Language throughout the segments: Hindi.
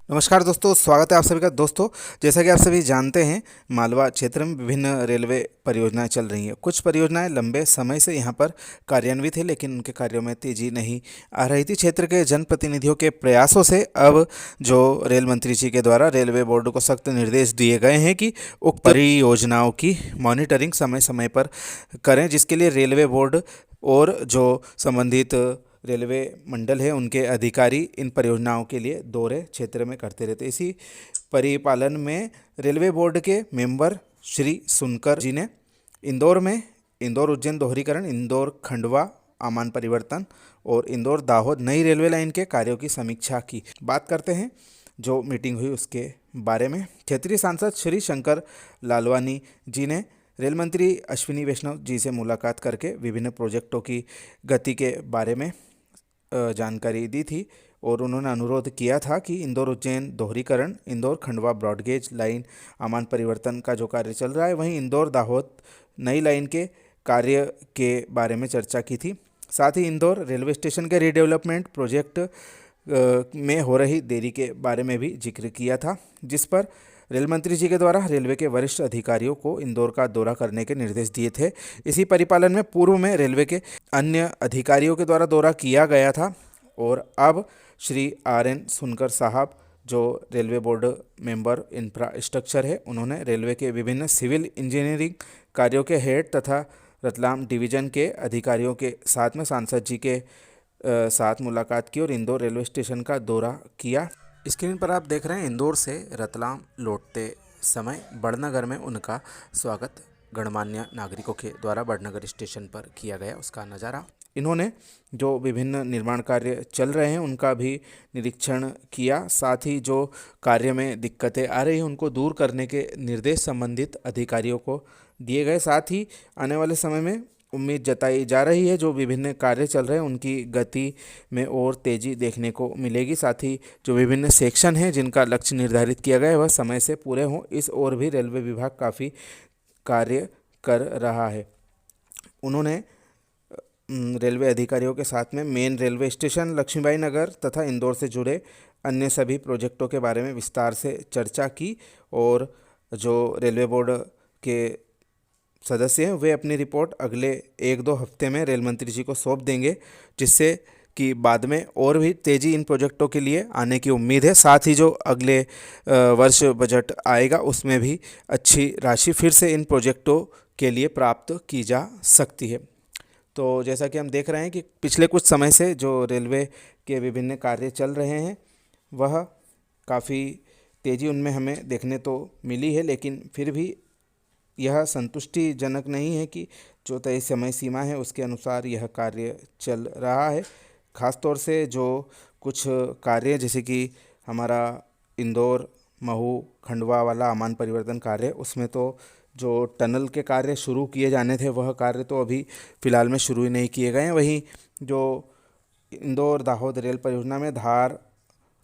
नमस्कार दोस्तों, स्वागत है आप सभी का। दोस्तों, जैसा कि आप सभी जानते हैं, मालवा क्षेत्र में विभिन्न रेलवे परियोजनाएं चल रही हैं। कुछ परियोजनाएं लंबे समय से यहां पर कार्यान्वित है, लेकिन उनके कार्यों में तेजी नहीं आ रही थी। क्षेत्र के जनप्रतिनिधियों के प्रयासों से अब जो रेल मंत्री जी के द्वारा रेलवे बोर्ड को सख्त निर्देश दिए गए हैं कि उक्त परियोजनाओं की मॉनिटरिंग समय समय पर करें, जिसके लिए रेलवे बोर्ड और जो संबंधित रेलवे मंडल है उनके अधिकारी इन परियोजनाओं के लिए दौरे क्षेत्र में करते रहते। इसी परिपालन में रेलवे बोर्ड के मेंबर श्री सुनकर जी ने इंदौर उज्जैन दोहरीकरण, इंदौर खंडवा आमान परिवर्तन और इंदौर दाहोद नई रेलवे लाइन के कार्यों की समीक्षा की। बात करते हैं जो मीटिंग हुई उसके बारे में। क्षेत्रीय सांसद श्री शंकर लालवानी जी ने रेल मंत्री अश्विनी वैष्णव जी से मुलाकात करके विभिन्न प्रोजेक्टों की गति के बारे में जानकारी दी थी और उन्होंने अनुरोध किया था कि इंदौर उज्जैन दोहरीकरण, इंदौर खंडवा ब्रॉडगेज लाइन आमान परिवर्तन का जो कार्य चल रहा है, वहीं इंदौर दाहोद नई लाइन के कार्य के बारे में चर्चा की थी। साथ ही इंदौर रेलवे स्टेशन के रीडेवलपमेंट प्रोजेक्ट में हो रही देरी के बारे में भी जिक्र किया था, जिस पर रेल मंत्री जी के द्वारा रेलवे के वरिष्ठ अधिकारियों को इंदौर का दौरा करने के निर्देश दिए थे। इसी परिपालन में पूर्व में रेलवे के अन्य अधिकारियों के द्वारा दौरा किया गया था और अब श्री RN सुनकर साहब, जो रेलवे बोर्ड मेंबर इंफ्रास्ट्रक्चर है, उन्होंने रेलवे के विभिन्न सिविल इंजीनियरिंग कार्यों के हेड तथा रतलाम डिवीज़न के अधिकारियों के साथ में सांसद जी के साथ मुलाकात की और इंदौर रेलवे स्टेशन का दौरा किया। स्क्रीन पर आप देख रहे हैं इंदौर से रतलाम लौटते समय बड़नगर में उनका स्वागत गणमान्य नागरिकों के द्वारा बड़नगर स्टेशन पर किया गया, उसका नज़ारा। इन्होंने जो विभिन्न निर्माण कार्य चल रहे हैं उनका भी निरीक्षण किया। साथ ही जो कार्य में दिक्कतें आ रही हैं उनको दूर करने के निर्देश संबंधित अधिकारियों को दिए गए। साथ ही आने वाले समय में उम्मीद जताई जा रही है जो विभिन्न कार्य चल रहे हैं उनकी गति में और तेज़ी देखने को मिलेगी। साथ ही जो विभिन्न सेक्शन हैं जिनका लक्ष्य निर्धारित किया गया है वह समय से पूरे हों, इस ओर भी रेलवे विभाग काफ़ी कार्य कर रहा है। उन्होंने रेलवे अधिकारियों के साथ में मेन रेलवे स्टेशन, लक्ष्मीबाई नगर तथा इंदौर से जुड़े अन्य सभी प्रोजेक्टों के बारे में विस्तार से चर्चा की और जो रेलवे बोर्ड के सदस्य हैं वे अपनी रिपोर्ट अगले 1-2 हफ्ते में रेल मंत्री जी को सौंप देंगे, जिससे कि बाद में और भी तेज़ी इन प्रोजेक्टों के लिए आने की उम्मीद है। साथ ही जो अगले वर्ष बजट आएगा उसमें भी अच्छी राशि फिर से इन प्रोजेक्टों के लिए प्राप्त की जा सकती है। तो जैसा कि हम देख रहे हैं कि पिछले कुछ समय से जो रेलवे के विभिन्न कार्य चल रहे हैं वह काफ़ी तेज़ी उनमें हमें देखने तो मिली है, लेकिन फिर भी यह संतुष्टिजनक नहीं है कि जो तय समय सीमा है उसके अनुसार यह कार्य चल रहा है। ख़ास तौर से जो कुछ कार्य जैसे कि हमारा इंदौर महू खंडवा वाला आमान परिवर्तन कार्य, उसमें तो जो टनल के कार्य शुरू किए जाने थे वह कार्य तो अभी फ़िलहाल में शुरू ही नहीं किए गए हैं। वहीं जो इंदौर दाहोद रेल परियोजना में धार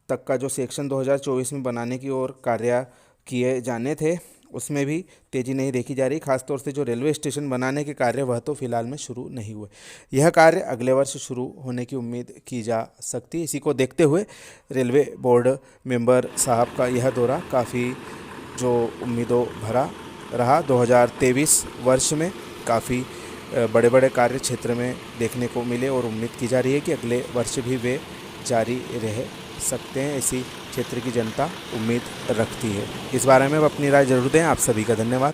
तक का जो सेक्शन 2024 में बनाने की ओर कार्य किए जाने थे उसमें भी तेज़ी नहीं देखी जा रही। खासतौर से जो रेलवे स्टेशन बनाने के कार्य वह तो फिलहाल में शुरू नहीं हुए। यह कार्य अगले वर्ष शुरू होने की उम्मीद की जा सकती है। इसी को देखते हुए रेलवे बोर्ड मेंबर साहब का यह दौरा काफ़ी जो उम्मीदों भरा रहा। 2023 वर्ष में काफ़ी बड़े बड़े कार्य क्षेत्र में देखने को मिले और उम्मीद की जा रही है कि अगले वर्ष भी वे जारी रह सकते हैं, ऐसी क्षेत्र की जनता उम्मीद रखती है। इस बारे में अब अपनी राय जरूर दें। आप सभी का धन्यवाद।